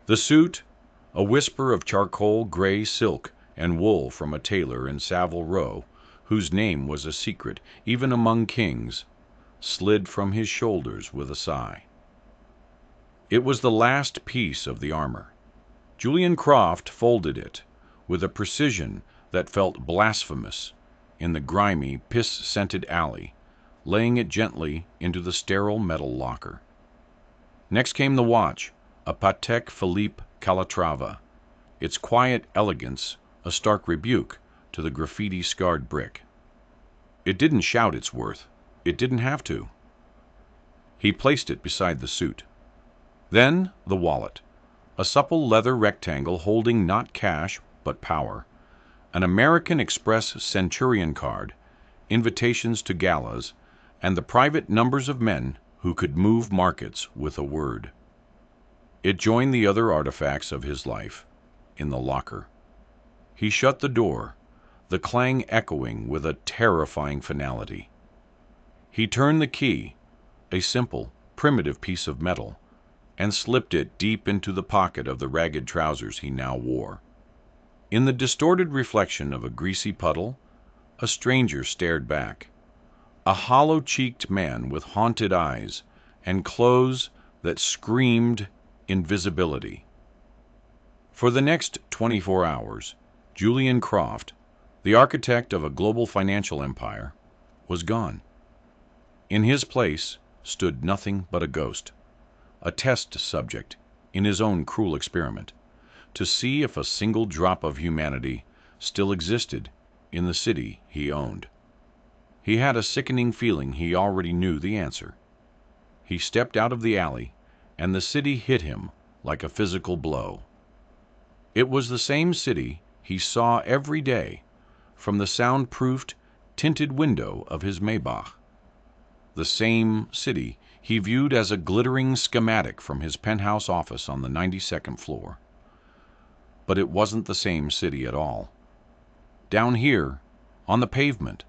The suit, a whisper of charcoal gray silk and wool from a tailor in Savile Row, whose name was a secret even among kings, slid from his shoulders with a sigh. It was the last piece of the armor. Julian Croft folded it with a precision that felt blasphemous in the grimy, piss-scented alley, laying it gently into the sterile metal locker. Next came the watch, a Patek Philippe Calatrava, its quiet elegance a stark rebuke to the graffiti-scarred brick. It didn't shout its worth. It didn't have to. He placed it beside the suit. Then the wallet, a supple leather rectangle holding not cash but power, an American Express Centurion card, invitations to galas, and the private numbers of men who could move markets with a word. It joined the other artifacts of his life in the locker. He shut the door, the clang echoing with a terrifying finality. He turned the key, a simple, primitive piece of metal, and slipped it deep into the pocket of the ragged trousers he now wore. In the distorted reflection of a greasy puddle, a stranger stared back, a hollow-cheeked man with haunted eyes and clothes that screamed invisibility. For the next 24 hours, Julian Croft, the architect of a global financial empire, was gone. In his place stood nothing but a ghost, a test subject in his own cruel experiment, to see if a single drop of humanity still existed in the city he owned. He had a sickening feeling he already knew the answer. He stepped out of the alley, and the city hit him like a physical blow. It was the same city he saw every day from the soundproofed, tinted window of his Maybach. The same city he viewed as a glittering schematic from his penthouse office on the 92nd floor. But it wasn't the same city at all. Down here, on the pavement,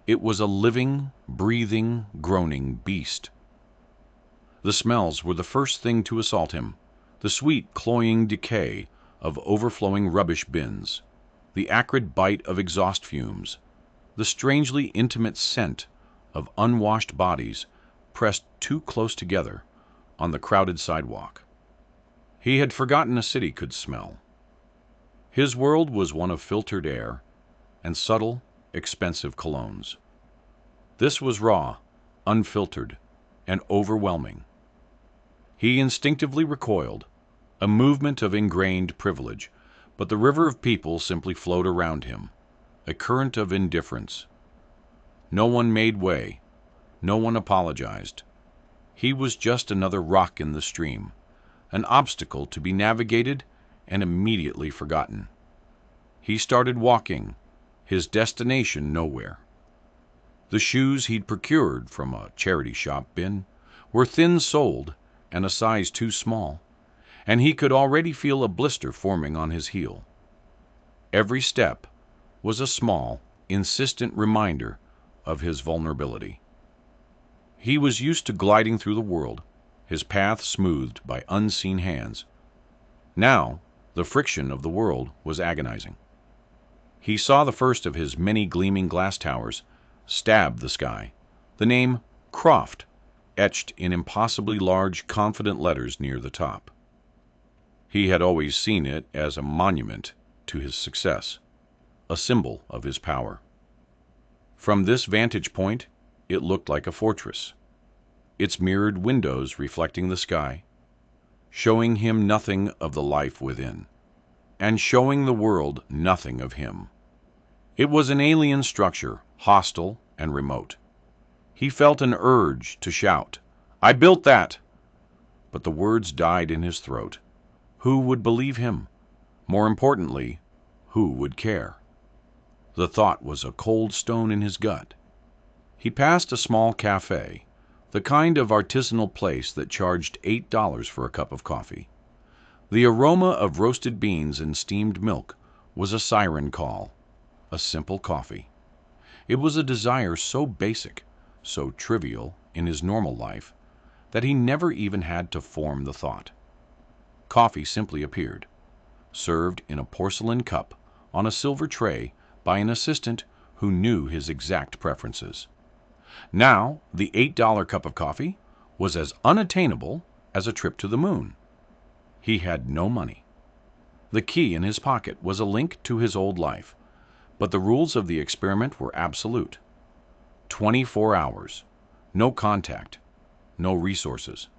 it was a living, breathing, groaning beast. The smells were the first thing to assault him, the sweet, cloying decay of overflowing rubbish bins, the acrid bite of exhaust fumes, the strangely intimate scent of unwashed bodies pressed too close together on the crowded sidewalk. He had forgotten a city could smell. His world was one of filtered air and subtle, expensive colognes. This was raw, unfiltered, and overwhelming. He instinctively recoiled, a movement of ingrained privilege, but the river of people simply flowed around him, a current of indifference. No one made way, no one apologized. He was just another rock in the stream, an obstacle to be navigated and immediately forgotten. He started walking, his destination nowhere. The shoes he'd procured from a charity shop bin were thin-soled and a size too small, and he could already feel a blister forming on his heel. Every step was a small, insistent reminder of his vulnerability. He was used to gliding through the world, his path smoothed by unseen hands. Now, the friction of the world was agonizing. He saw the first of his many gleaming glass towers stab the sky, the name Croft etched in impossibly large, confident letters near the top. He had always seen it as a monument to his success, a symbol of his power. From this vantage point, it looked like a fortress, its mirrored windows reflecting the sky, showing him nothing of the life within, and showing the world nothing of him. It was an alien structure, hostile and remote. He felt an urge to shout, "I built that!" But the words died in his throat. Who would believe him? More importantly, who would care? The thought was a cold stone in his gut. He passed a small cafe, the kind of artisanal place that charged $8 for a cup of coffee. The aroma of roasted beans and steamed milk was a siren call, a simple coffee. It was a desire so basic, so trivial in his normal life, that he never even had to form the thought. Coffee simply appeared, served in a porcelain cup on a silver tray by an assistant who knew his exact preferences. Now, the $8 cup of coffee was as unattainable as a trip to the moon. He had no money. The key in his pocket was a link to his old life, but the rules of the experiment were absolute. 24 hours, no contact, no resources.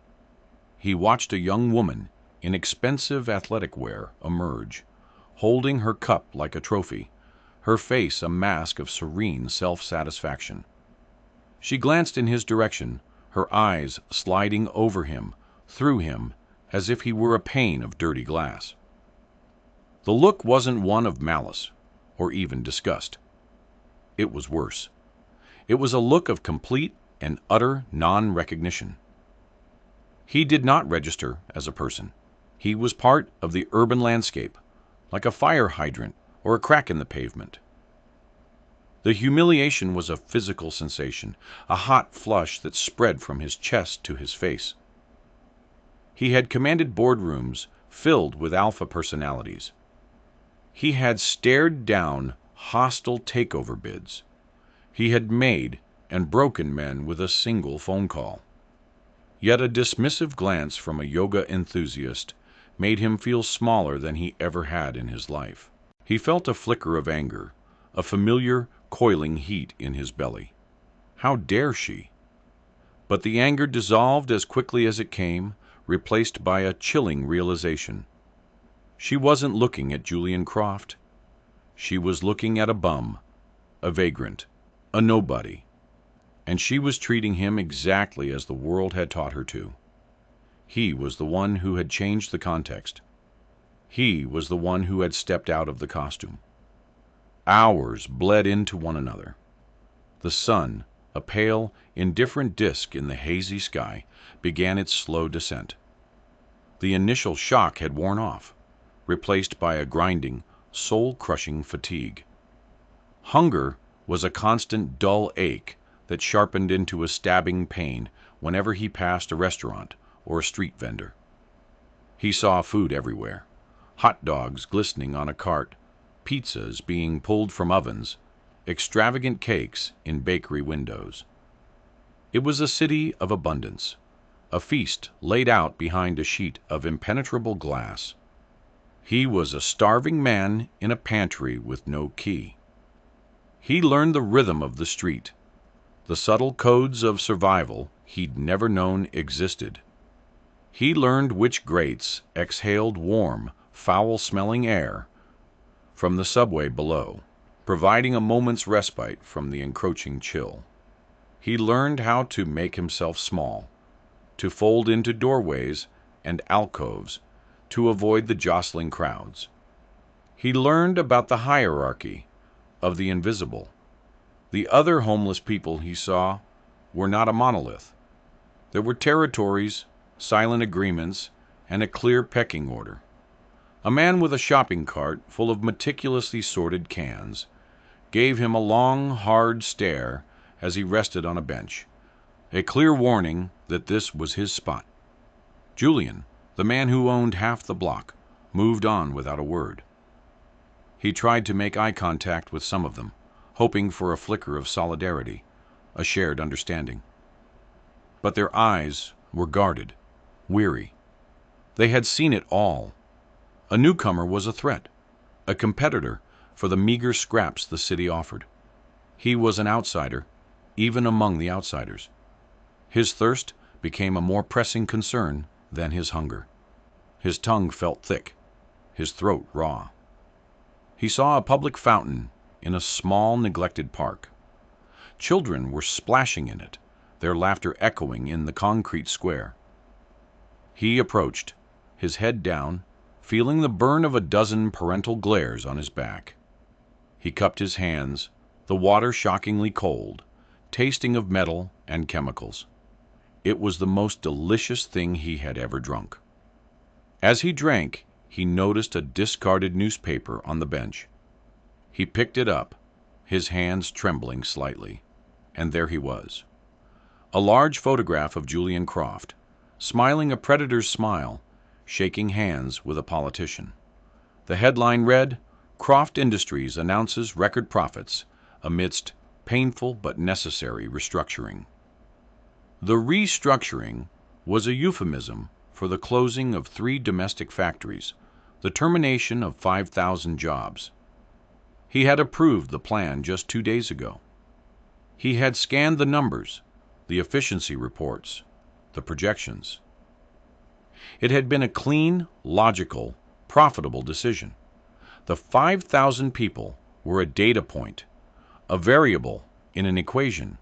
He watched a young woman in expensive athletic wear emerge, holding her cup like a trophy, her face a mask of serene self-satisfaction. She glanced in his direction, her eyes sliding over him, through him, as if he were a pane of dirty glass. The look wasn't one of malice, or even disgust. It was worse. It was a look of complete and utter non-recognition. He did not register as a person. He was part of the urban landscape, like a fire hydrant or a crack in the pavement. The humiliation was a physical sensation, a hot flush that spread from his chest to his face. He had commanded boardrooms filled with alpha personalities. He had stared down hostile takeover bids. He had made and broken men with a single phone call. Yet a dismissive glance from a yoga enthusiast made him feel smaller than he ever had in his life. He felt a flicker of anger, a familiar, coiling heat in his belly. How dare she? But the anger dissolved as quickly as it came, replaced by a chilling realization. She wasn't looking at Julian Croft. She was looking at a bum, a vagrant, a nobody, and she was treating him exactly as the world had taught her to. He was the one who had changed the context. He was the one who had stepped out of the costume. Hours bled into one another. The sun, a pale, indifferent disk in the hazy sky, began its slow descent. The initial shock had worn off, replaced by a grinding, soul-crushing fatigue. Hunger was a constant dull ache that sharpened into a stabbing pain whenever he passed a restaurant or a street vendor. He saw food everywhere, hot dogs glistening on a cart, pizzas being pulled from ovens, extravagant cakes in bakery windows. It was a city of abundance, a feast laid out behind a sheet of impenetrable glass. He was a starving man in a pantry with no key. He learned the rhythm of the street, the subtle codes of survival he'd never known existed. He learned which grates exhaled warm, foul-smelling air from the subway below, providing a moment's respite from the encroaching chill. He learned how to make himself small, to fold into doorways and alcoves, to avoid the jostling crowds. He learned about the hierarchy of the invisible. The other homeless people he saw were not a monolith. There were territories, silent agreements, and a clear pecking order. A man with a shopping cart full of meticulously sorted cans gave him a long, hard stare as he rested on a bench, a clear warning that this was his spot. Julian, the man who owned half the block, moved on without a word. He tried to make eye contact with some of them, hoping for a flicker of solidarity, a shared understanding. But their eyes were guarded, weary. They had seen it all. A newcomer was a threat, a competitor for the meager scraps the city offered. He was an outsider, even among the outsiders. His thirst became a more pressing concern than his hunger. His tongue felt thick, his throat raw. He saw a public fountain in a small, neglected park. Children were splashing in it, their laughter echoing in the concrete square. He approached, his head down, feeling the burn of a dozen parental glares on his back. He cupped his hands, the water shockingly cold, tasting of metal and chemicals. It was the most delicious thing he had ever drunk. As he drank, he noticed a discarded newspaper on the bench. He picked it up, his hands trembling slightly, and there he was. A large photograph of Julian Croft, smiling a predator's smile, shaking hands with a politician. The headline read, "Croft Industries announces record profits amidst painful but necessary restructuring." The restructuring was a euphemism for the closing of 3 domestic factories, the termination of 5,000 jobs. He had approved the plan just 2 days ago. He had scanned the numbers, the efficiency reports, the projections. It had been a clean, logical, profitable decision. The 5,000 people were a data point, a variable in an equation.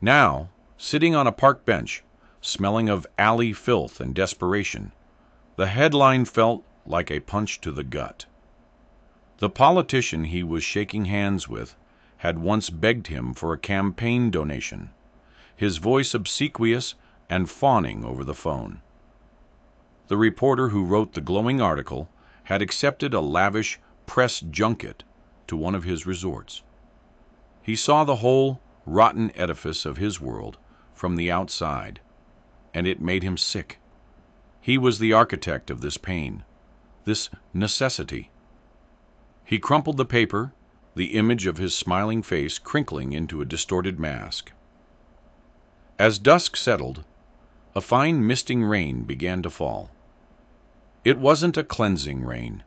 Now, sitting on a park bench, smelling of alley filth and desperation, the headline felt like a punch to the gut. The politician he was shaking hands with had once begged him for a campaign donation, his voice obsequious and fawning over the phone. The reporter who wrote the glowing article had accepted a lavish press junket to one of his resorts. He saw the whole rotten edifice of his world from the outside, and it made him sick. He was the architect of this pain, this necessity. He crumpled the paper, the image of his smiling face crinkling into a distorted mask. As dusk settled, a fine misting rain began to fall. It wasn't a cleansing rain.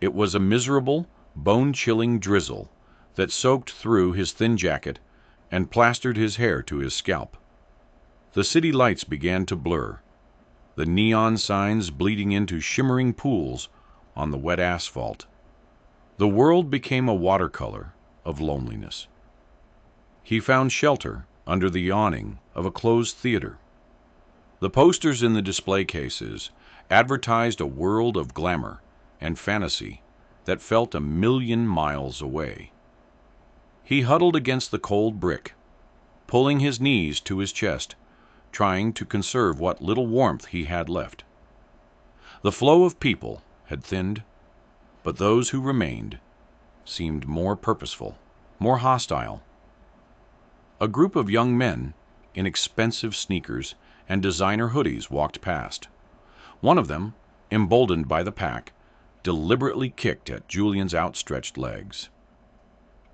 It was a miserable, bone-chilling drizzle that soaked through his thin jacket and plastered his hair to his scalp. The city lights began to blur, the neon signs bleeding into shimmering pools on the wet asphalt. The world became a watercolor of loneliness. He found shelter under the awning of a closed theater. The posters in the display cases advertised a world of glamour and fantasy that felt a million miles away. He huddled against the cold brick, pulling his knees to his chest, trying to conserve what little warmth he had left. The flow of people had thinned, but those who remained seemed more purposeful, more hostile. A group of young men in expensive sneakers and designer hoodies walked past. One of them, emboldened by the pack, deliberately kicked at Julian's outstretched legs.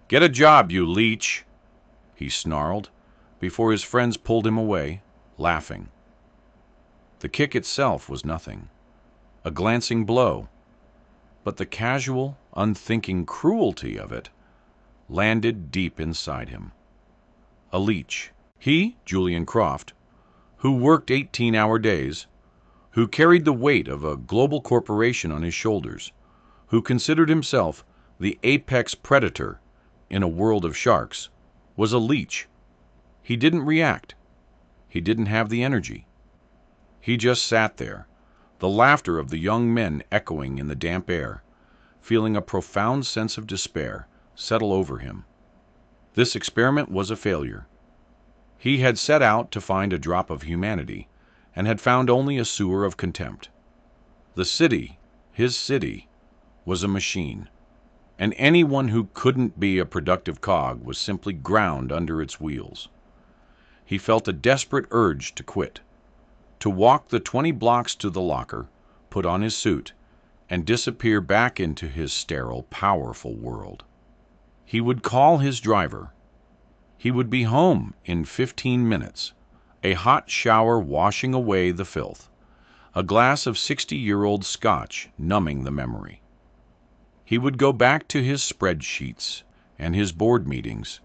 "Get a job, you leech!" he snarled, before his friends pulled him away, laughing. The kick itself was nothing, a glancing blow, but the casual, unthinking cruelty of it landed deep inside him. A leech. He, Julian Croft, who worked 18-hour days, who carried the weight of a global corporation on his shoulders, who considered himself the apex predator in a world of sharks, was a leech. He didn't react. He didn't have the energy. He just sat there, the laughter of the young men echoing in the damp air, feeling a profound sense of despair settle over him. This experiment was a failure. He had set out to find a drop of humanity, and had found only a sewer of contempt. The city, his city, was a machine, and anyone who couldn't be a productive cog was simply ground under its wheels. He felt a desperate urge to quit, to walk the 20 blocks to the locker, put on his suit, and disappear back into his sterile, powerful world. He would call his driver. He would be home in 15 minutes, a hot shower washing away the filth, a glass of 60-year-old scotch numbing the memory. He would go back to his spreadsheets and his board meetings,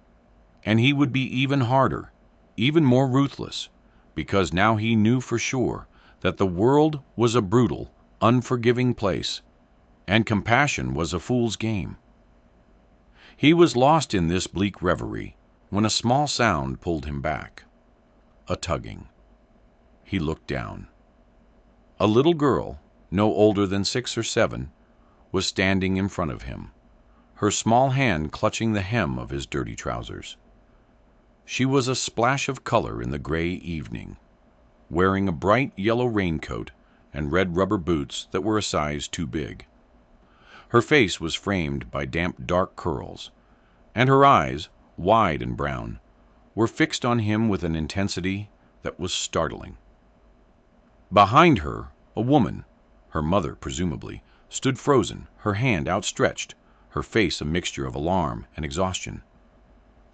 and he would be even harder, even more ruthless, because now he knew for sure that the world was a brutal, unforgiving place, and compassion was a fool's game. He was lost in this bleak reverie when a small sound pulled him back. A tugging. He looked down. A little girl, no older than 6 or 7, was standing in front of him, her small hand clutching the hem of his dirty trousers. She was a splash of color in the gray evening, wearing a bright yellow raincoat and red rubber boots that were a size too big. Her face was framed by damp dark curls, and her eyes, wide and brown, were fixed on him with an intensity that was startling. Behind her A woman, her mother presumably, stood frozen, her hand outstretched, her face a mixture of alarm and exhaustion.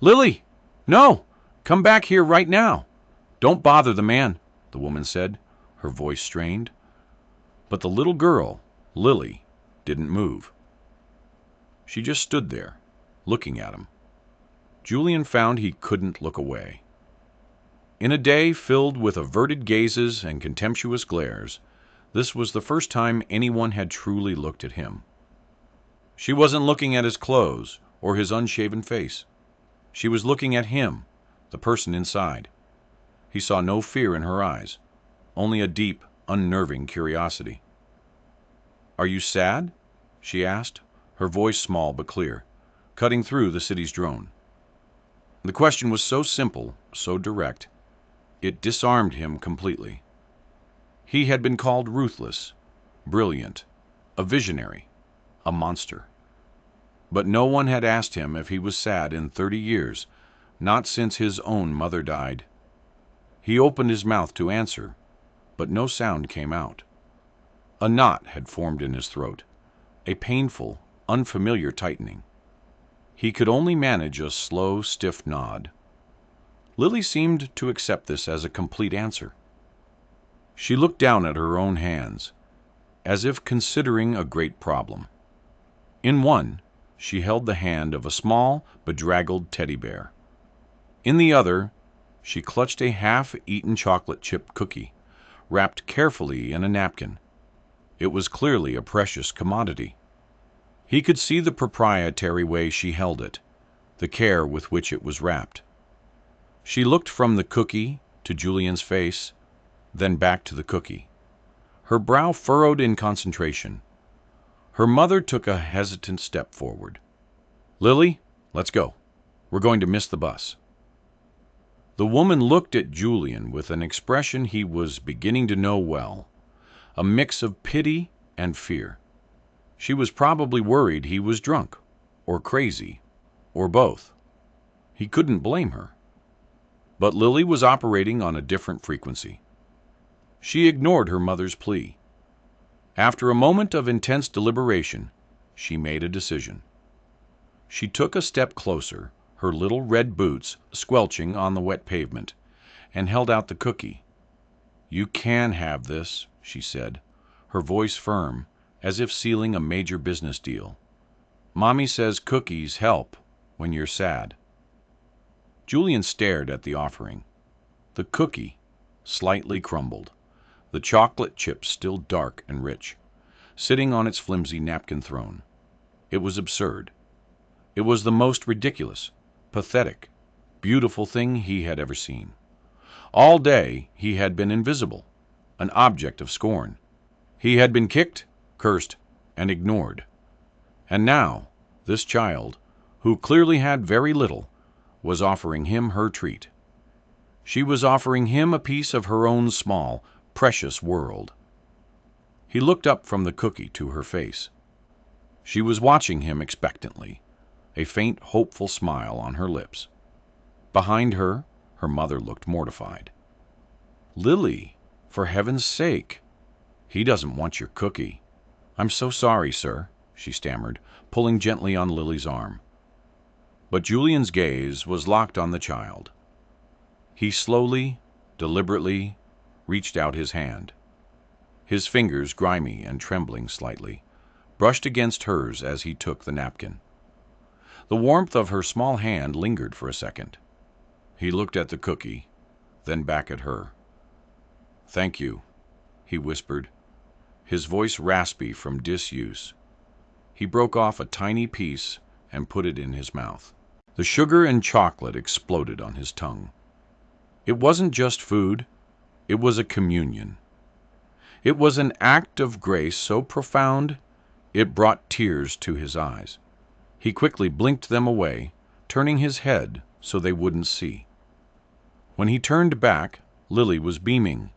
"Lily! No! Come back here right now! Don't bother the man," the woman said, her voice strained. But the little girl, Lily, didn't move. She just stood there, looking at him. Julian found he couldn't look away. In a day filled with averted gazes and contemptuous glares, this was the first time anyone had truly looked at him. She wasn't looking at his clothes or his unshaven face. She was looking at him, the person inside. He saw no fear in her eyes, only a deep, unnerving curiosity. "Are you sad?" she asked, her voice small but clear, cutting through the city's drone. The question was so simple, so direct, it disarmed him completely. He had been called ruthless, brilliant, a visionary, a monster. But no one had asked him if he was sad in 30 years, not since his own mother died. He opened his mouth to answer, but no sound came out. A knot had formed in his throat, a painful, unfamiliar tightening. He could only manage a slow, stiff nod. Lily seemed to accept this as a complete answer. She looked down at her own hands, as if considering a great problem. In one, she held the hand of a small, bedraggled teddy bear. In the other, she clutched a half-eaten chocolate chip cookie, wrapped carefully in a napkin. It was clearly a precious commodity. He could see the proprietary way she held it, the care with which it was wrapped. She looked from the cookie to Julian's face, then back to the cookie, her brow furrowed in concentration. Her mother took a hesitant step forward. "Lily, let's go. We're going to miss the bus." The woman looked at Julian with an expression he was beginning to know well, a mix of pity and fear. She was probably worried he was drunk, or crazy, or both. He couldn't blame her. But Lily was operating on a different frequency. She ignored her mother's plea. After a moment of intense deliberation, she made a decision. She took a step closer, her little red boots squelching on the wet pavement, and held out the cookie. "You can have this," she said, her voice firm, as if sealing a major business deal. "Mommy says cookies help when you're sad." Julian stared at the offering. The cookie, slightly crumbled, the chocolate chip still dark and rich, sitting on its flimsy napkin throne. It was absurd. It was the most ridiculous, pathetic, beautiful thing he had ever seen. All day he had been invisible, an object of scorn. He had been kicked, cursed, and ignored. And now, this child, who clearly had very little, was offering him her treat. She was offering him a piece of her own small, precious world. He looked up from the cookie to her face. She was watching him expectantly, a faint, hopeful smile on her lips. Behind her, her mother looked mortified. "Lily, for heaven's sake! He doesn't want your cookie." "I'm so sorry, sir," she stammered, pulling gently on Lily's arm. But Julian's gaze was locked on the child. He slowly, deliberately, reached out his hand. His fingers, grimy and trembling slightly, brushed against hers as he took the napkin. The warmth of her small hand lingered for a second. He looked at the cookie, then back at her. "Thank you," he whispered, his voice raspy from disuse. He broke off a tiny piece and put it in his mouth. The sugar and chocolate exploded on his tongue. It wasn't just food, it was a communion. It was an act of grace so profound it brought tears to his eyes. He quickly blinked them away, turning his head so they wouldn't see. When he turned back, Lily was beaming,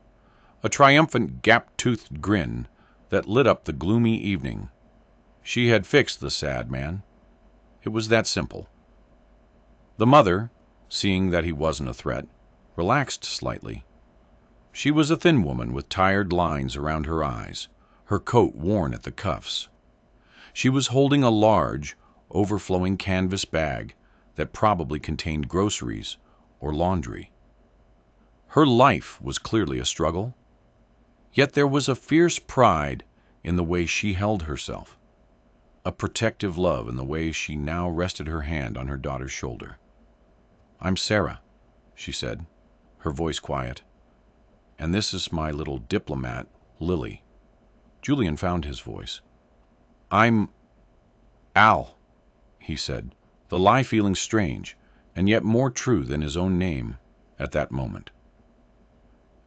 a triumphant gap-toothed grin that lit up the gloomy evening. She had fixed the sad man. It was that simple. The mother, seeing that he wasn't a threat, relaxed slightly. She was a thin woman with tired lines around her eyes, her coat worn at the cuffs. She was holding a large, overflowing canvas bag that probably contained groceries or laundry. Her life was clearly a struggle, yet there was a fierce pride in the way she held herself, a protective love in the way she now rested her hand on her daughter's shoulder. "I'm Sarah," she said, her voice quiet, "and this is my little diplomat, Lily." Julian found his voice. "I'm Al," he said, the lie feeling strange, and yet more true than his own name at that moment.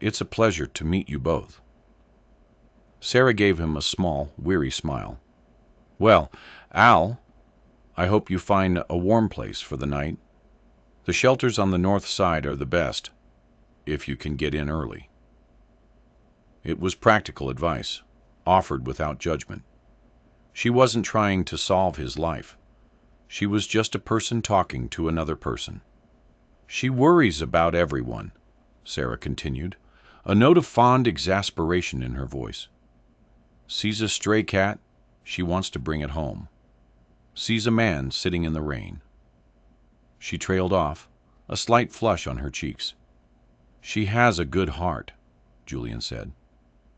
"It's a pleasure to meet you both." Sarah gave him a small, weary smile. "Well, Al, I hope you find a warm place for the night. The shelters on the north side are the best, if you can get in early." It was practical advice, offered without judgment. She wasn't trying to solve his life. She was just a person talking to another person. "She worries about everyone," Sarah continued, a note of fond exasperation in her voice. "Sees a stray cat, she wants to bring it home. Sees a man sitting in the rain." She trailed off, a slight flush on her cheeks. "She has a good heart," Julian said,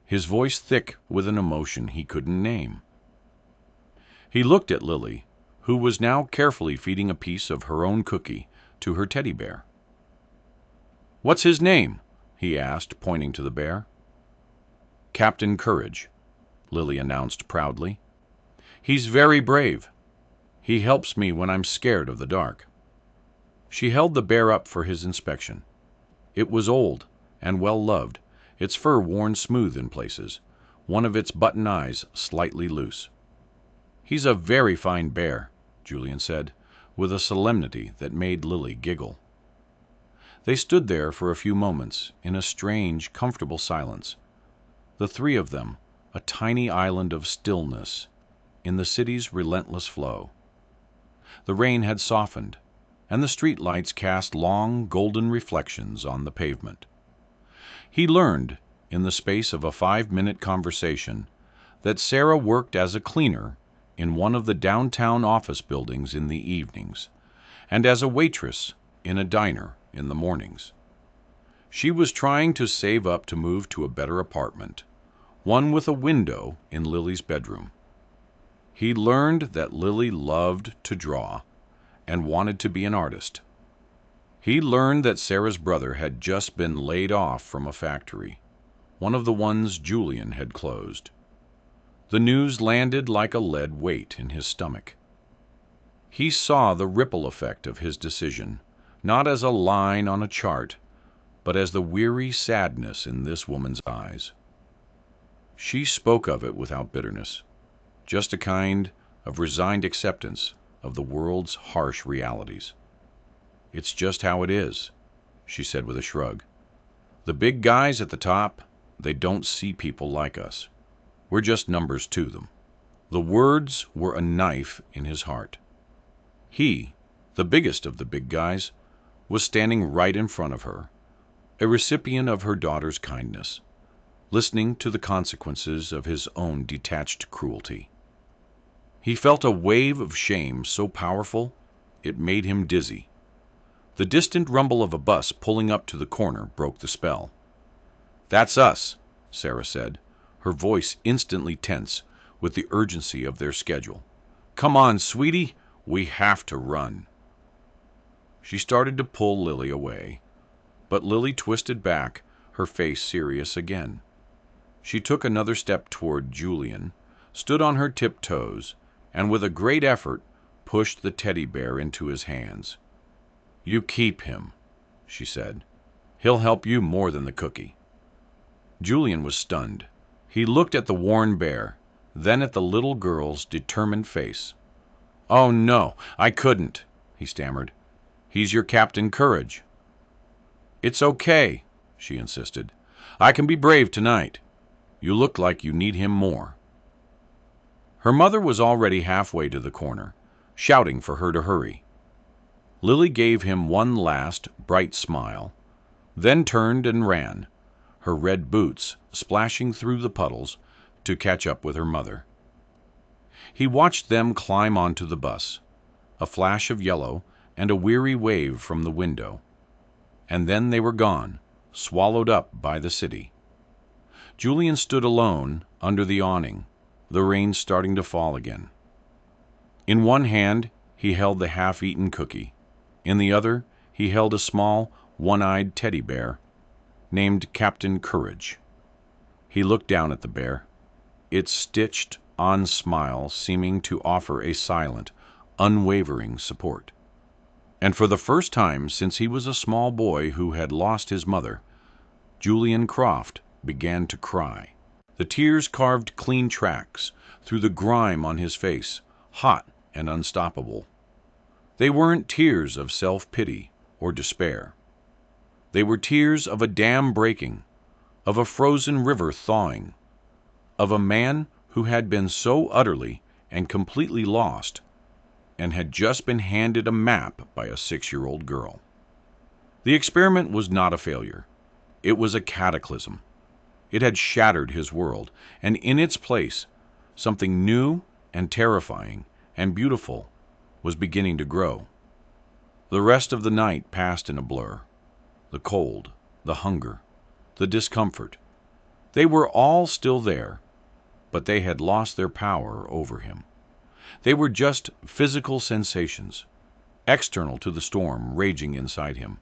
his voice thick with an emotion he couldn't name. He looked at Lily, who was now carefully feeding a piece of her own cookie to her teddy bear. "What's his name?" he asked, pointing to the bear. "Captain Courage," Lily announced proudly. "He's very brave. He helps me when I'm scared of the dark." She held the bear up for his inspection. It was old and well-loved, its fur worn smooth in places, one of its button eyes slightly loose. "He's a very fine bear," Julian said, with a solemnity that made Lily giggle. They stood there for a few moments in a strange, comfortable silence, the three of them, a tiny island of stillness in the city's relentless flow. The rain had softened, and the street lights cast long, golden reflections on the pavement. He learned, in the space of a 5-minute conversation, that Sarah worked as a cleaner in one of the downtown office buildings in the evenings, and as a waitress in a diner in the mornings. She was trying to save up to move to a better apartment, one with a window in Lily's bedroom. He learned that Lily loved to draw and wanted to be an artist. He learned that Sarah's brother had just been laid off from a factory, one of the ones Julian had closed. The news landed like a lead weight in his stomach. He saw the ripple effect of his decision, not as a line on a chart, but as the weary sadness in this woman's eyes. She spoke of it without bitterness, just a kind of resigned acceptance of the world's harsh realities. "It's just how it is," she said with a shrug. "The big guys at the top, they don't see people like us. We're just numbers to them." The words were a knife in his heart. He, the biggest of the big guys, was standing right in front of her, a recipient of her daughter's kindness, listening to the consequences of his own detached cruelty. He felt a wave of shame so powerful it made him dizzy. The distant rumble of a bus pulling up to the corner broke the spell. "That's us," Sarah said, her voice instantly tense with the urgency of their schedule. "Come on, sweetie, we have to run." She started to pull Lily away, but Lily twisted back, her face serious again. She took another step toward Julian, stood on her tiptoes, and with a great effort pushed the teddy bear into his hands. "You keep him," she said. "He'll help you more than the cookie." Julian was stunned. He looked at the worn bear, then at the little girl's determined face. "Oh, no, I couldn't," he stammered. "He's your Captain Courage." "It's okay," she insisted. "I can be brave tonight. You look like you need him more." Her mother was already halfway to the corner, shouting for her to hurry. Lily gave him one last, bright smile, then turned and ran, her red boots splashing through the puddles to catch up with her mother. He watched them climb onto the bus, a flash of yellow and a weary wave from the window, and then they were gone, swallowed up by the city. Julian stood alone under the awning, the rain starting to fall again. In one hand he held the half-eaten cookie. In the other he held a small, one-eyed teddy bear named Captain Courage. He looked down at the bear, its stitched-on smile seeming to offer a silent, unwavering support. And for the first time since he was a small boy who had lost his mother, Julian Croft began to cry. The tears carved clean tracks through the grime on his face, hot and unstoppable. They weren't tears of self-pity or despair. They were tears of a dam breaking, of a frozen river thawing, of a man who had been so utterly and completely lost and had just been handed a map by a 6-year-old girl. The experiment was not a failure. It was a cataclysm. It had shattered his world, and in its place, something new and terrifying and beautiful was beginning to grow. The rest of the night passed in a blur. The cold, the hunger, the discomfort, they were all still there, but they had lost their power over him. They were just physical sensations, external to the storm raging inside him.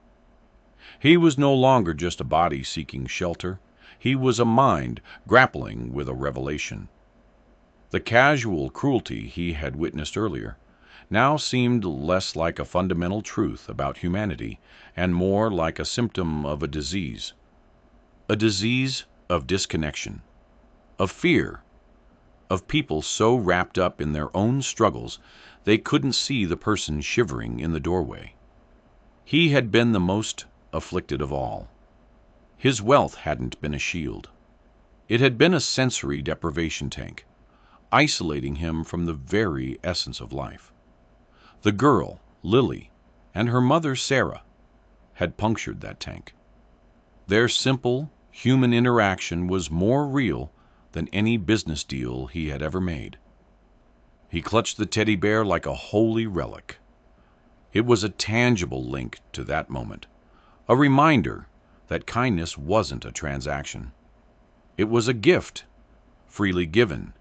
He was no longer just a body seeking shelter. He was a mind grappling with a revelation. The casual cruelty he had witnessed earlier now seemed less like a fundamental truth about humanity and more like a symptom of a disease of disconnection, of fear, of people so wrapped up in their own struggles they couldn't see the person shivering in the doorway. He had been the most afflicted of all. His wealth hadn't been a shield. It had been a sensory deprivation tank, isolating him from the very essence of life. The girl, Lily, and her mother, Sarah, had punctured that tank. Their simple, human interaction was more real than any business deal he had ever made. He clutched the teddy bear like a holy relic. It was a tangible link to that moment, a reminder that kindness wasn't a transaction. It was a gift, freely given,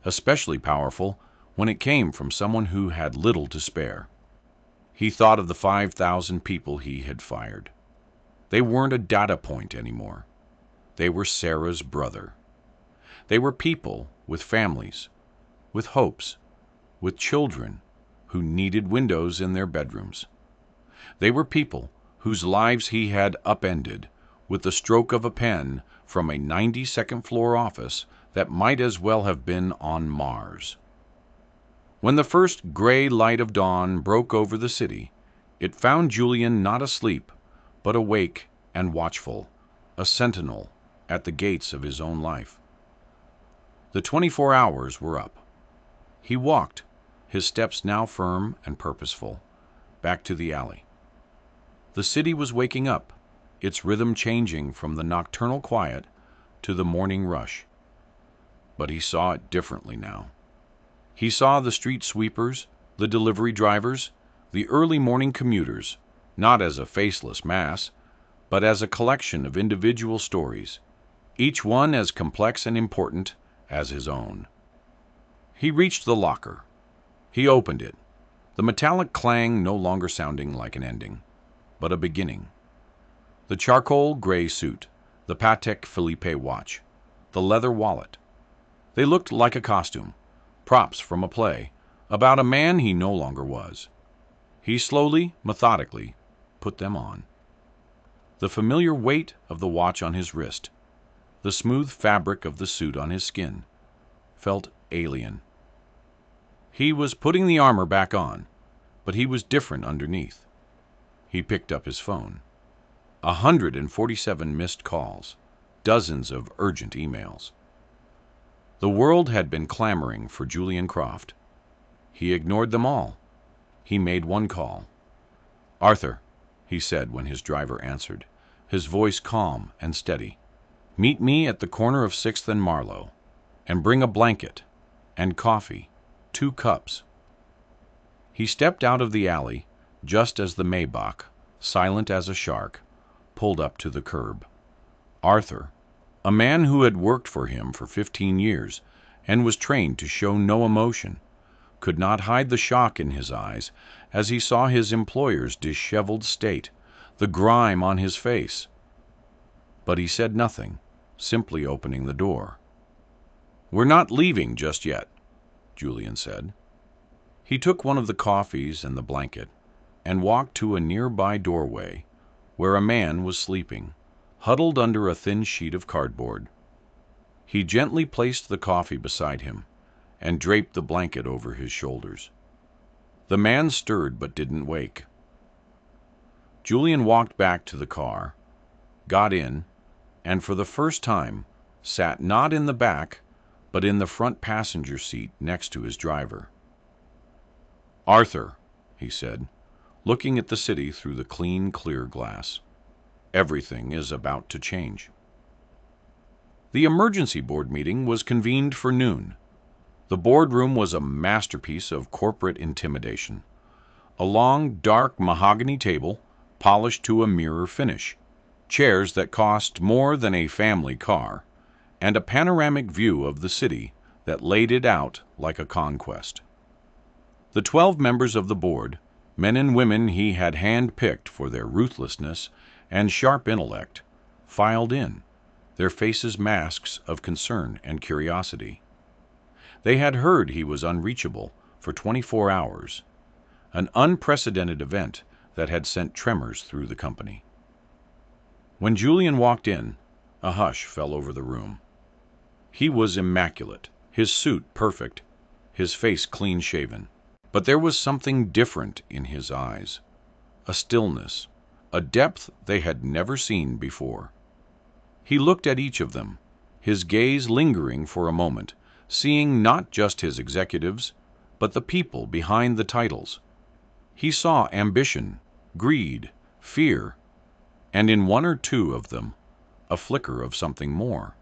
especially powerful when it came from someone who had little to spare. He thought of the 5,000 people he had fired. They weren't a data point anymore. They were Sarah's brother. They were people with families, with hopes, with children who needed windows in their bedrooms. They were people whose lives he had upended with the stroke of a pen from a 92nd floor office that might as well have been on Mars. When the first gray light of dawn broke over the city, it found Julian not asleep, but awake and watchful, a sentinel at the gates of his own life. The 24 hours were up. He walked, his steps now firm and purposeful, back to the alley. The city was waking up, its rhythm changing from the nocturnal quiet to the morning rush. But he saw it differently now. He saw the street sweepers, the delivery drivers, the early morning commuters, not as a faceless mass, but as a collection of individual stories, each one as complex and important as his own. He reached the locker. He opened it, the metallic clang no longer sounding like an ending, but a beginning. The charcoal gray suit, the Patek Philippe watch, the leather wallet. They looked like a costume, props from a play, about a man he no longer was. He slowly, methodically, put them on. The familiar weight of the watch on his wrist, the smooth fabric of the suit on his skin, felt alien. He was putting the armor back on, but he was different underneath. He picked up his phone. 147 missed calls, dozens of urgent emails. The world had been clamoring for Julian Croft. He ignored them all. He made one call. "Arthur," he said when his driver answered, his voice calm and steady. Meet me at the corner of 6th and Marlowe, and bring a blanket and coffee, 2 cups. He stepped out of the alley just as the Maybach, silent as a shark, pulled up to the curb. Arthur, a man who had worked for him for 15 years and was trained to show no emotion, could not hide the shock in his eyes as he saw his employer's disheveled state, the grime on his face. But he said nothing, simply opening the door. "We're not leaving just yet," Julian said. He took one of the coffees and the blanket and walked to a nearby doorway where a man was sleeping, huddled under a thin sheet of cardboard. He gently placed the coffee beside him and draped the blanket over his shoulders. The man stirred but didn't wake. Julian walked back to the car, got in, and for the first time sat not in the back, but in the front passenger seat next to his driver. "Arthur," he said, looking at the city through the clean, clear glass, "everything is about to change." The emergency board meeting was convened for noon. The boardroom was a masterpiece of corporate intimidation. A long, dark mahogany table, polished to a mirror finish, chairs that cost more than a family car, and a panoramic view of the city that laid it out like a conquest. The 12 members of the board, men and women he had hand-picked for their ruthlessness and sharp intellect, filed in, their faces masks of concern and curiosity. They had heard he was unreachable for 24 hours, an unprecedented event that had sent tremors through the company. When Julian walked in, a hush fell over the room. He was immaculate, his suit perfect, his face clean-shaven. But there was something different in his eyes, a stillness, a depth they had never seen before. He looked at each of them, his gaze lingering for a moment, seeing not just his executives, but the people behind the titles. He saw ambition, greed, fear, and in one or two of them, a flicker of something more.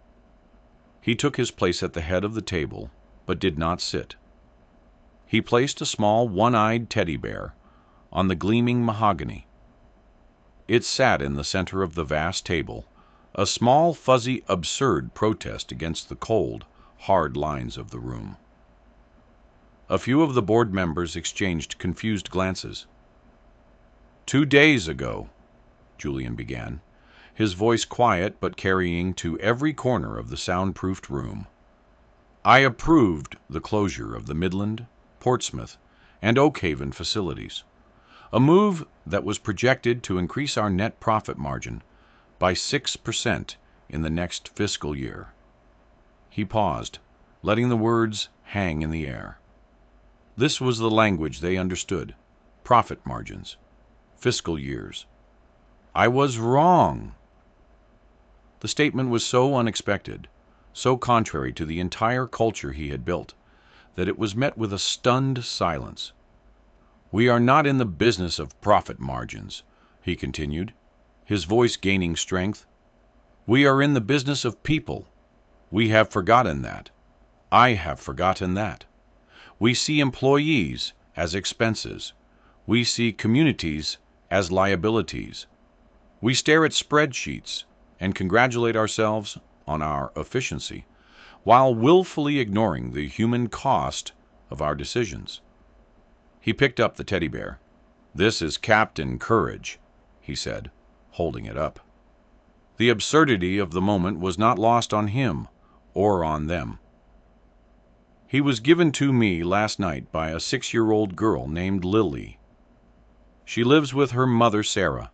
He took his place at the head of the table, but did not sit. He placed a small one-eyed teddy bear on the gleaming mahogany. It sat in the center of the vast table, a small, fuzzy, absurd protest against the cold, hard lines of the room. A few of the board members exchanged confused glances. 2 days ago, Julian began, his voice quiet but carrying to every corner of the soundproofed room, I approved the closure of the Midland, Portsmouth, and Oakhaven facilities, a move that was projected to increase our net profit margin by 6% in the next fiscal year. He paused, letting the words hang in the air. This was the language they understood: profit margins, fiscal years. I was wrong. The statement was so unexpected, so contrary to the entire culture he had built, that it was met with a stunned silence. We are not in the business of profit margins, he continued, his voice gaining strength. We are in the business of people. We have forgotten that. I have forgotten that. We see employees as expenses. We see communities as liabilities. We stare at spreadsheets and congratulate ourselves on our efficiency, while willfully ignoring the human cost of our decisions. He picked up the teddy bear. This is Captain Courage, he said, holding it up. The absurdity of the moment was not lost on him or on them. He was given to me last night by a 6-year-old girl named Lily. She lives with her mother, Sarah,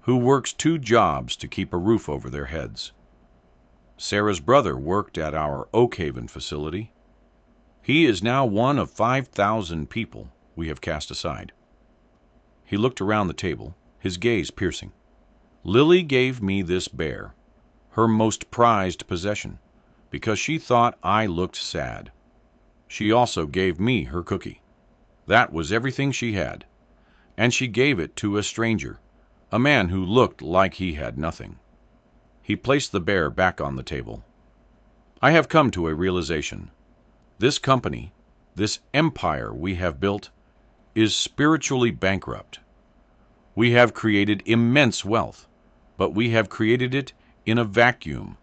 who works 2 jobs to keep a roof over their heads. Sarah's brother worked at our Oakhaven facility. He is now one of 5,000 people we have cast aside. He looked around the table, his gaze piercing. Lily gave me this bear, her most prized possession, because she thought I looked sad. She also gave me her cookie. That was everything she had, and she gave it to a stranger, a man who looked like he had nothing. He placed the bear back on the table. I have come to a realization. This company, this empire we have built, is spiritually bankrupt. We have created immense wealth, but we have created it in a vacuum,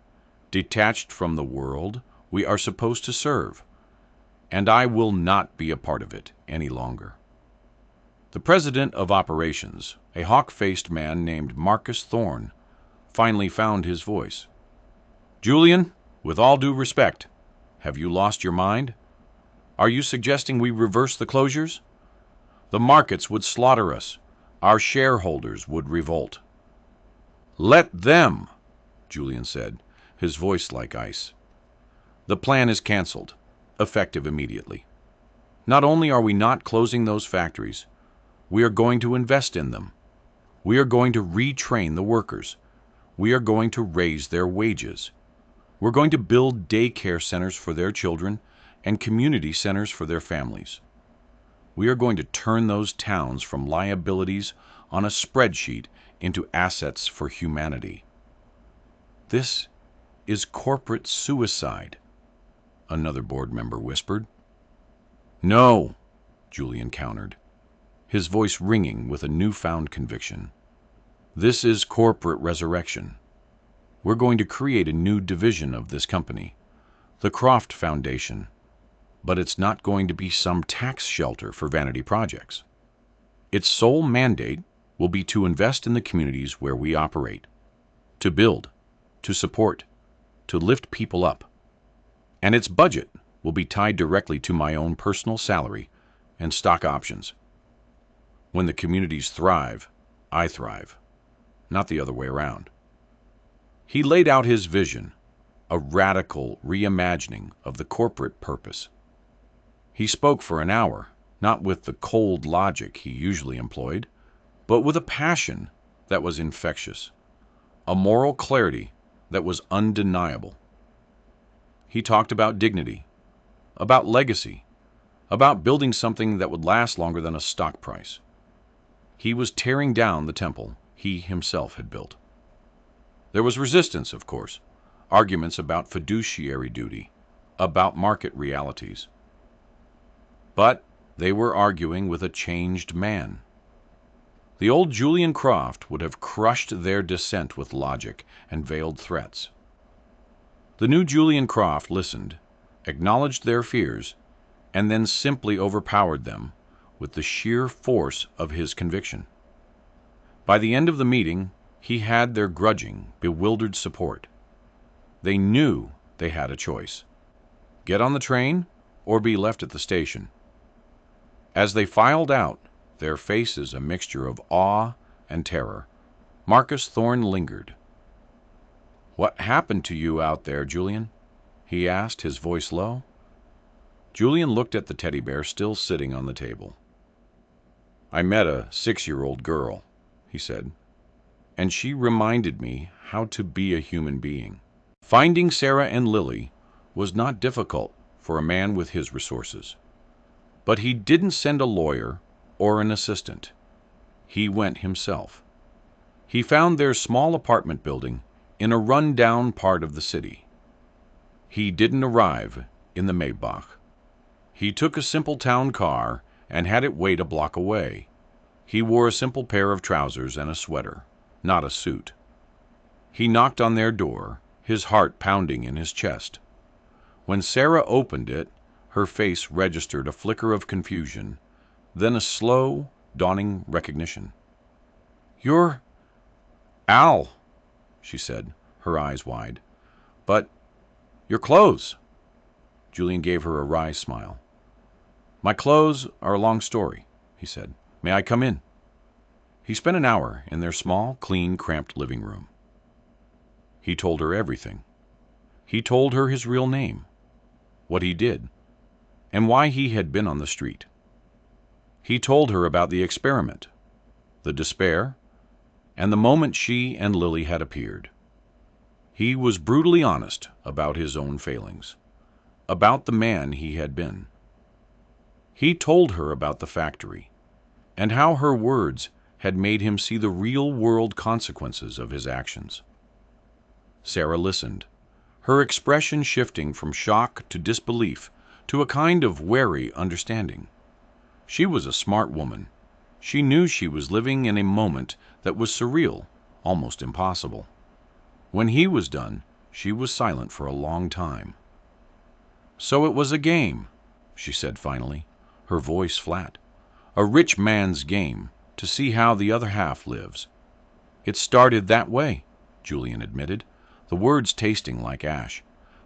detached from the world we are supposed to serve, and I will not be a part of it any longer. The president of operations, a hawk-faced man named Marcus Thorne, finally found his voice. Julian, with all due respect, have you lost your mind? Are you suggesting we reverse the closures? The markets would slaughter us. Our shareholders would revolt. Let them, Julian said, his voice like ice. The plan is canceled, effective immediately. Not only are we not closing those factories, we are going to invest in them. We are going to retrain the workers. We are going to raise their wages. We're going to build daycare centers for their children and community centers for their families. We are going to turn those towns from liabilities on a spreadsheet into assets for humanity. This is corporate suicide, another board member whispered. No, Julian countered, his voice ringing with a newfound conviction. This is corporate resurrection. We're going to create a new division of this company, the Croft Foundation, but it's not going to be some tax shelter for vanity projects. Its sole mandate will be to invest in the communities where we operate, to build, to support, to lift people up. And its budget will be tied directly to my own personal salary and stock options. When the communities thrive, I thrive, not the other way around. He laid out his vision, a radical reimagining of the corporate purpose. He spoke for an hour, not with the cold logic he usually employed, but with a passion that was infectious, a moral clarity that was undeniable. He talked about dignity, about legacy, about building something that would last longer than a stock price. He was tearing down the temple he himself had built. There was resistance, of course, arguments about fiduciary duty, about market realities. But they were arguing with a changed man. The old Julian Croft would have crushed their dissent with logic and veiled threats. The new Julian Croft listened, acknowledged their fears, and then simply overpowered them with the sheer force of his conviction. By the end of the meeting, he had their grudging, bewildered support. They knew they had a choice: get on the train or be left at the station. As they filed out, their faces a mixture of awe and terror, Marcus Thorne lingered. "What happened to you out there, Julian?" he asked, his voice low. Julian looked at the teddy bear still sitting on the table. "I met a 6-year-old girl," he said, "and she reminded me how to be a human being. Finding Sarah and Lily was not difficult for a man with his resources. But he didn't send a lawyer or an assistant. He went himself. He found their small apartment building in a run-down part of the city. He didn't arrive in the Maybach. He took a simple town car and had it wait a block away. He wore a simple pair of trousers and a sweater, not a suit. He knocked on their door, his heart pounding in his chest. When Sarah opened it, her face registered a flicker of confusion, then a slow, dawning recognition. "You're Al," she said, her eyes wide. "But your clothes." Julian gave her a wry smile. "My clothes are a long story," he said. "May I come in?" He spent an hour in their small, clean, cramped living room. He told her everything. He told her his real name, what he did, and why he had been on the street. He told her about the experiment, the despair, and the moment she and Lily had appeared. He was brutally honest about his own failings, about the man he had been. He told her about the factory, and how her words had made him see the real-world consequences of his actions. Sarah listened, her expression shifting from shock to disbelief to a kind of wary understanding. She was a smart woman. She knew she was living in a moment that was surreal, almost impossible. When he was done, she was silent for a long time. "So it was a game," she said finally, her voice flat. "A rich man's game, to see how the other half lives." "It started that way," Julian admitted, the words tasting like ash.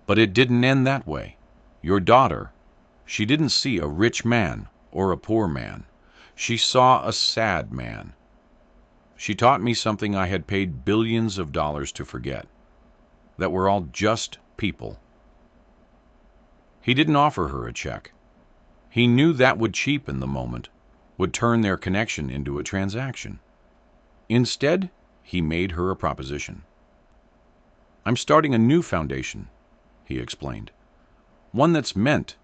"But it didn't end that way. Your daughter, she didn't see a rich man or a poor man. She saw a sad man. She taught me something I had paid billions of dollars to forget, that we're all just people." He didn't offer her a check. He knew that would cheapen the moment, would turn their connection into a transaction. Instead, he made her a proposition. "I'm starting a new foundation," he explained. "One that's meant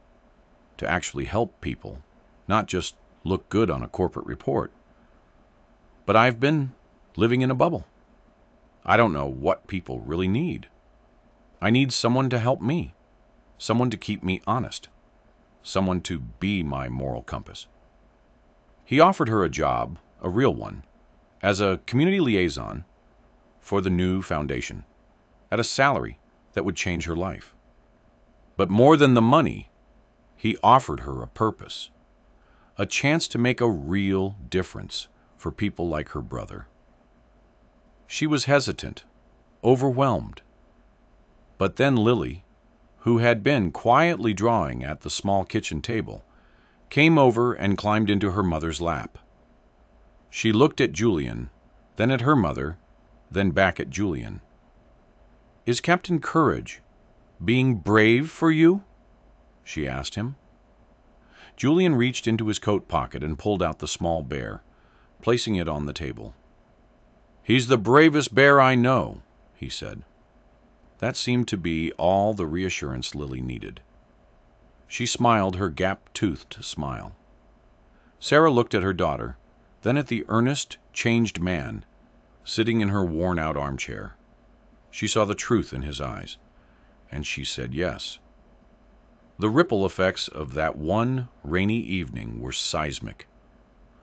to actually help people, not just look good on a corporate report. But I've been living in a bubble. I don't know what people really need. I need someone to help me, someone to keep me honest, someone to be my moral compass." He offered her a job, a real one, as a community liaison for the new foundation, at a salary that would change her life. But more than the money, he offered her a purpose, a chance to make a real difference for people like her brother. She was hesitant, overwhelmed. But then Lily, who had been quietly drawing at the small kitchen table, came over and climbed into her mother's lap. She looked at Julian, then at her mother, then back at Julian. "Is Captain Courage being brave for you?" she asked him. Julian reached into his coat pocket and pulled out the small bear, placing it on the table. "He's the bravest bear I know," he said. That seemed to be all the reassurance Lily needed. She smiled her gap-toothed smile. Sarah looked at her daughter, then at the earnest, changed man sitting in her worn-out armchair. She saw the truth in his eyes, and she said yes. The ripple effects of that one rainy evening were seismic.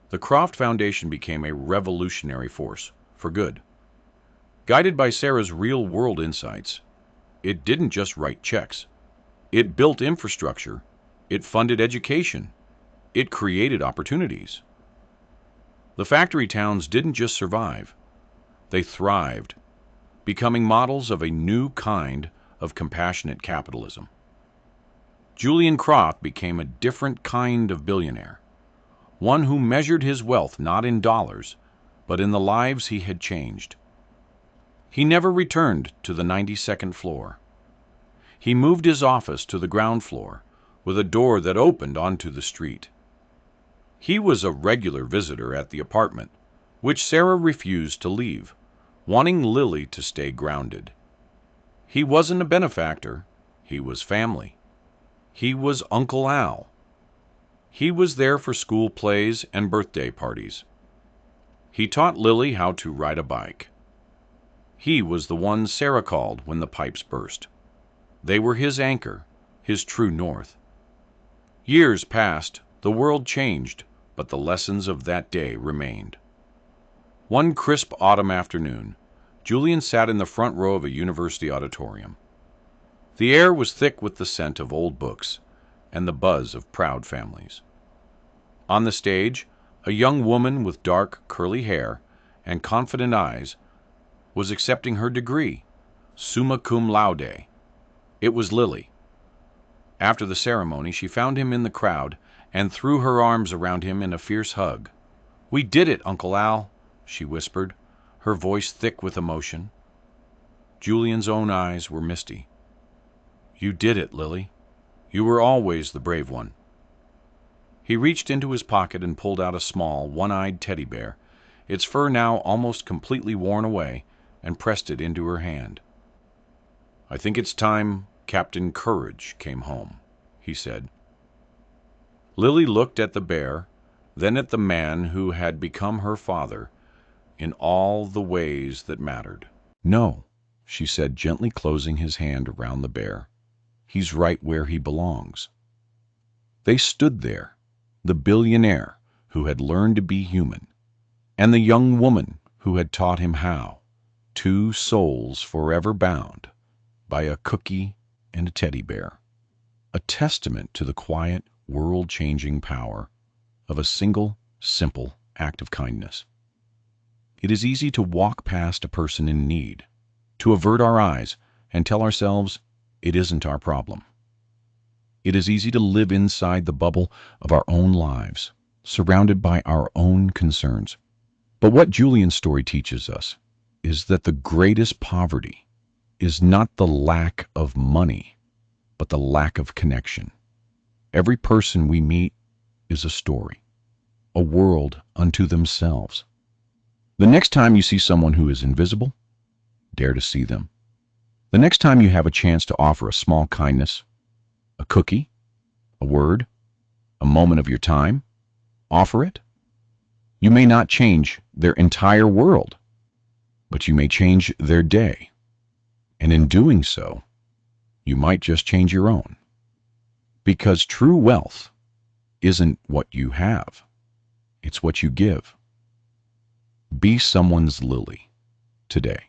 The Croft Foundation became a revolutionary force, for good. Guided by Sarah's real-world insights, it didn't just write checks. It built infrastructure. It funded education. It created opportunities. The factory towns didn't just survive. They thrived, becoming models of a new kind of compassionate capitalism. Julian Croft became a different kind of billionaire, one who measured his wealth not in dollars, but in the lives he had changed. He never returned to the 92nd floor. He moved his office to the ground floor, with a door that opened onto the street. He was a regular visitor at the apartment, which Sarah refused to leave, wanting Lily to stay grounded. He wasn't a benefactor. He was family. He was Uncle Al. He was there for school plays and birthday parties. He taught Lily how to ride a bike. He was the one Sarah called when the pipes burst. They were his anchor, his true north. Years passed, the world changed, but the lessons of that day remained. One crisp autumn afternoon, Julian sat in the front row of a university auditorium. The air was thick with the scent of old books and the buzz of proud families. On the stage, a young woman with dark, curly hair and confident eyes was accepting her degree, summa cum laude. It was Lily. After the ceremony, she found him in the crowd and threw her arms around him in a fierce hug. "We did it, Uncle Al," she whispered, her voice thick with emotion. Julian's own eyes were misty. "You did it, Lily. You were always the brave one." He reached into his pocket and pulled out a small, one-eyed teddy bear, its fur now almost completely worn away, and pressed it into her hand. "I think it's time Captain Courage came home," he said. Lily looked at the bear, then at the man who had become her father in all the ways that mattered. "No," she said, gently closing his hand around the bear. "He's right where he belongs." They stood there, the billionaire who had learned to be human, and the young woman who had taught him how, two souls forever bound by a cookie and a teddy bear, a testament to the quiet, world-changing power of a single, simple act of kindness. It is easy to walk past a person in need, to avert our eyes and tell ourselves it isn't our problem. It is easy to live inside the bubble of our own lives, surrounded by our own concerns. But what Julian's story teaches us is that the greatest poverty is not the lack of money, but the lack of connection. Every person we meet is a story, a world unto themselves. The next time you see someone who is invisible, dare to see them. The next time you have a chance to offer a small kindness, a cookie, a word, a moment of your time, offer it. You may not change their entire world, but you may change their day. And in doing so, you might just change your own. Because true wealth isn't what you have, it's what you give. Be someone's lily today.